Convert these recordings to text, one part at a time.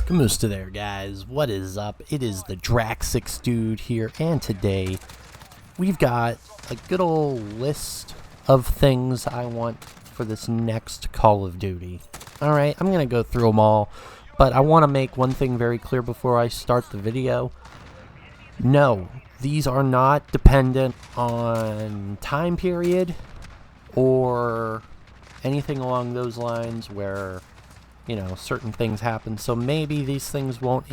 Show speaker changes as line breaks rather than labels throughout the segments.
Kamusta there, guys. What is up? It is the Drax6 dude here, and today we've got a good old list of things I want for this next Call of Duty. Alright, I'm going to go through them all, but I want to make one thing very clear before I start the video. No, these are not dependent on time period or anything along those lines where, you know, certain things happen. So maybe these things won't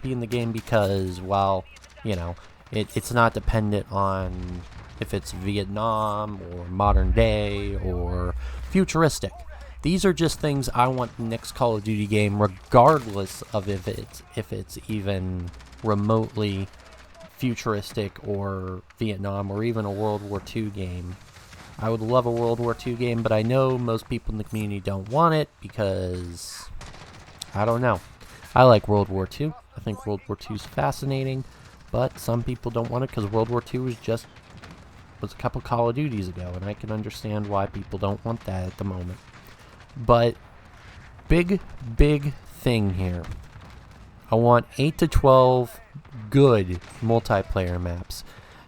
be in the game because, well, you know, it's not dependent on if it's Vietnam or modern day or futuristic. These are just things I want the next Call of Duty game, regardless of if it's even remotely futuristic or Vietnam or even a World War II game. I would love a World War II game, but I know most people in the community don't want it because, I don't know. I like World War II. I think World War II is fascinating, but some people don't want it because World War II was a couple Call of Duties ago, and I can understand why people don't want that at the moment. But big thing here. I want 8 to 12 good multiplayer maps.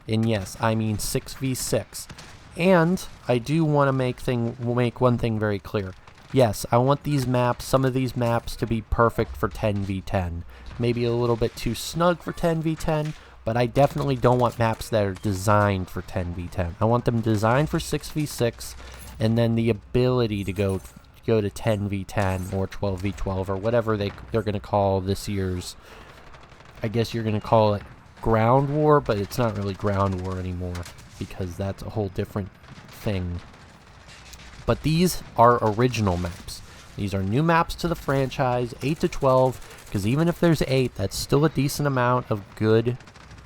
And yes, I mean 6v6. And I do want to make one thing very clear. Yes, I want these maps, some of these maps, to be perfect for 10v10. Maybe a little bit too snug for 10v10, but I definitely don't want maps that are designed for 10v10. I want them designed for 6v6, and then the ability to go to 10v10 or 12v12 or whatever they're going to call this year's. I guess you're going to call it Ground War, but it's not really Ground War anymore, because that's a whole different thing. But these are original maps. These are new maps to the franchise, 8 to 12, because even if there's 8, that's still a decent amount of good,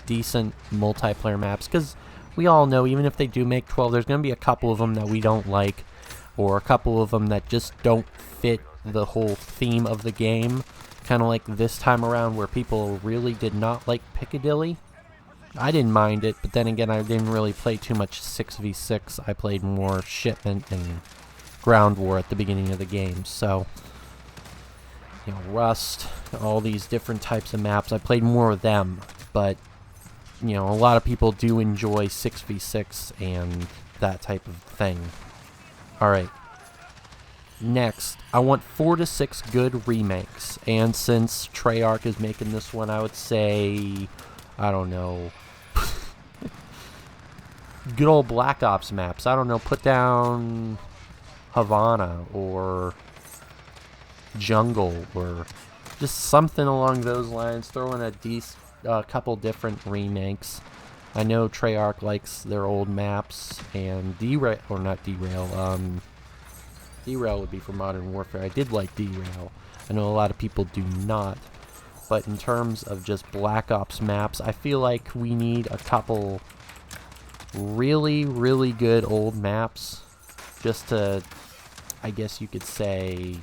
decent multiplayer maps, because we all know even if they do make 12, there's going to be a couple of them that we don't like, or a couple of them that just don't fit the whole theme of the game, kind of like this time around where people really did not like Piccadilly. I didn't mind it, but then again, I didn't really play too much 6v6. I played more Shipment and Ground War at the beginning of the game. So, you know, Rust, all these different types of maps, I played more of them. But, you know, a lot of people do enjoy 6v6 and that type of thing. Alright. Next, I want 4 to 6 good remakes. And since Treyarch is making this one, I would say, I don't know, good old Black Ops maps. I don't know, put down Havana or Jungle or just something along those lines. Throw in a couple different remakes. I know Treyarch likes their old maps, and Derail would be for Modern Warfare. I did like Derail. I know a lot of people do not. But in terms of just Black Ops maps, I feel like we need a couple really good old maps just to, I guess you could say,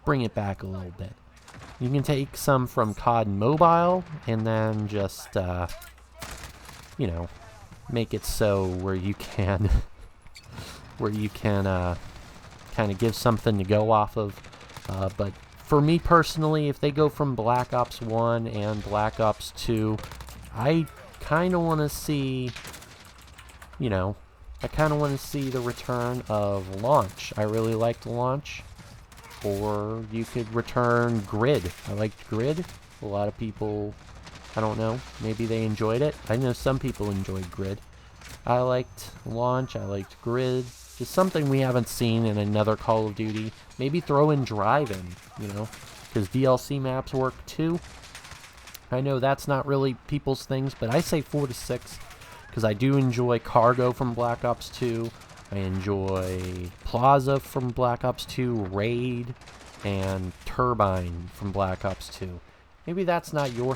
bring it back a little bit. You can take some from COD Mobile and then just, you know, make it so where you can kind of give something to go off of. But for me personally, if they go from Black Ops 1 and Black Ops 2, I kind of want to see, you know, the return of Launch. I really liked Launch. Or you could return Grid. I liked Grid. A lot of people, I don't know, maybe they enjoyed it. I know some people enjoyed Grid. I liked Launch. I liked Grid. Just something we haven't seen in another Call of Duty. Maybe throw in Drive-In, you know, because DLC maps work too. I know that's not really people's things, but I say 4 to 6 because I do enjoy Cargo from Black Ops 2. I enjoy Plaza from Black Ops 2, Raid, and Turbine from Black Ops 2. Maybe that's not your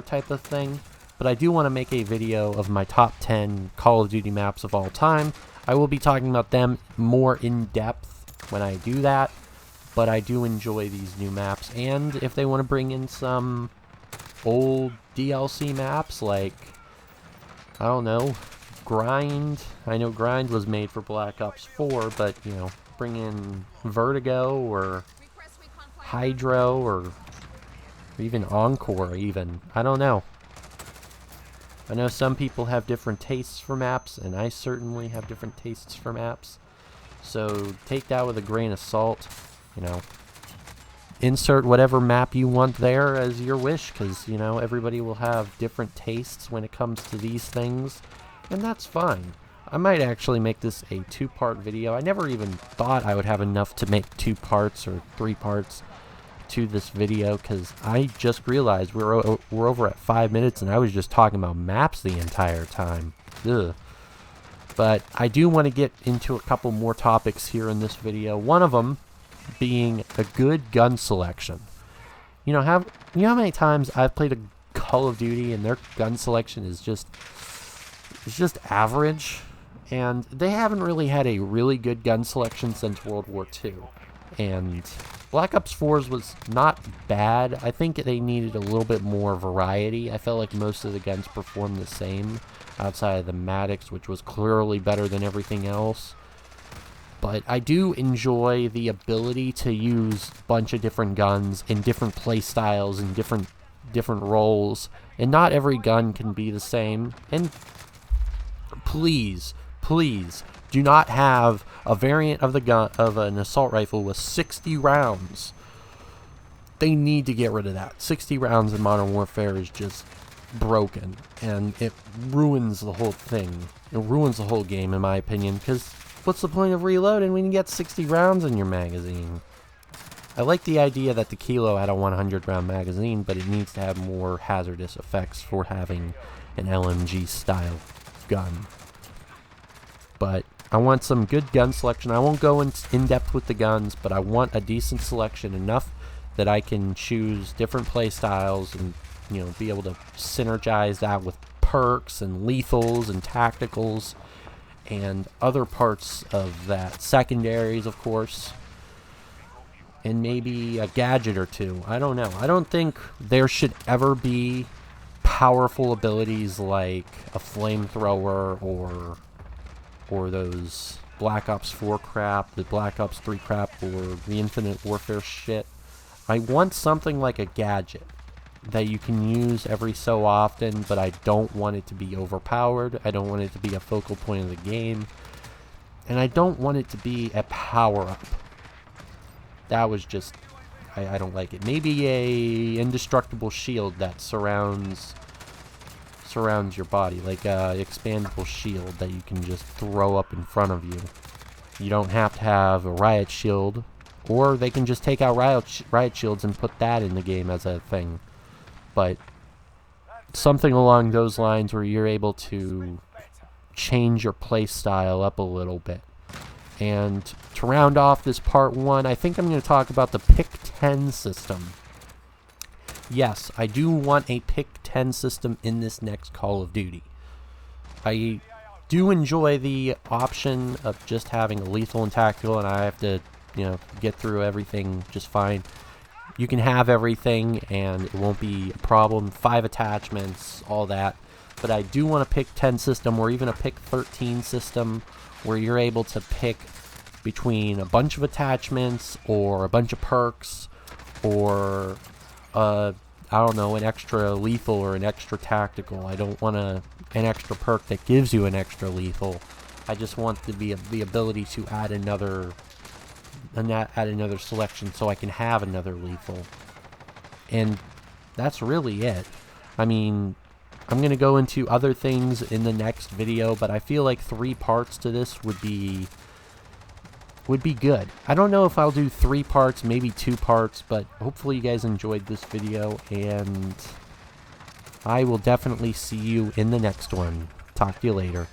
type of thing, but I do want to make a video of my top 10 Call of Duty maps of all time. I will be talking about them more in depth when I do that, but I do enjoy these new maps. And if they want to bring in some old DLC maps like, I don't know, Grind. I know Grind was made for Black Ops 4, but, you know, bring in Vertigo or Hydro or Or even Encore, even. I don't know. I know some people have different tastes for maps, and I certainly have different tastes for maps. So take that with a grain of salt. You know, insert whatever map you want there as your wish, because, you know, everybody will have different tastes when it comes to these things, and that's fine. I might actually make this a 2-part video. I never even thought I would have enough to make 2 parts or 3 parts to this video, because I just realized we're over at 5 minutes and I was just talking about maps the entire time. Ugh. But I do want to get into a couple more topics here in this video. One of them being a good gun selection. You know how many times I've played a Call of Duty and their gun selection is just average, and they haven't really had a really good gun selection since World War II. And Black Ops 4's was not bad. I think they needed a little bit more variety. I felt like most of the guns performed the same outside of the Maddox, which was clearly better than everything else. But I do enjoy the ability to use a bunch of different guns in different play styles and different roles, and not every gun can be the same. And please do not have a variant of the gun of an assault rifle with 60 rounds. They need to get rid of that. 60 rounds in Modern Warfare is just broken, and it ruins the whole thing. It ruins the whole game, in my opinion, because what's the point of reloading when you get 60 rounds in your magazine? I like the idea that the Kilo had a 100 round magazine, but it needs to have more hazardous effects for having an LMG style gun. But I want some good gun selection. I won't go in depth with the guns, but I want a decent selection, enough that I can choose different play styles and, you know, be able to synergize that with perks and lethals and tacticals and other parts of that. Secondaries, of course. And maybe a gadget or two. I don't know. I don't think there should ever be powerful abilities like a flamethrower or those Black Ops 4 crap, the Black Ops 3 crap, or the Infinite Warfare shit. I want something like a gadget that you can use every so often, but I don't want it to be overpowered. I don't want it to be a focal point of the game. And I don't want it to be a power-up. That was just... I don't like it. Maybe a indestructible shield that surrounds your body, like a expandable shield that you can just throw up in front of you. You don't have to have a riot shield, or they can just take out riot shields and put that in the game as a thing. But something along those lines where you're able to change your play style up a little bit. And to round off this part 1, I think I'm going to talk about the Pick 10 system. Yes, I do want a Pick 10 system in this next Call of Duty. I do enjoy the option of just having a lethal and tactical, and I have to, you know, get through everything just fine. You can have everything, and it won't be a problem. 5 attachments, all that. But I do want a Pick 10 system, or even a Pick 13 system, where you're able to pick between a bunch of attachments, or a bunch of perks, or I don't know, an extra lethal or an extra tactical. I don't want an extra perk that gives you an extra lethal. I just want the ability to add another selection so I can have another lethal. And that's really it. I mean, I'm going to go into other things in the next video, but I feel like 3 parts to this would be good. I don't know if I'll do 3 parts, maybe 2 parts, but hopefully you guys enjoyed this video, and I will definitely see you in the next one. Talk to you later.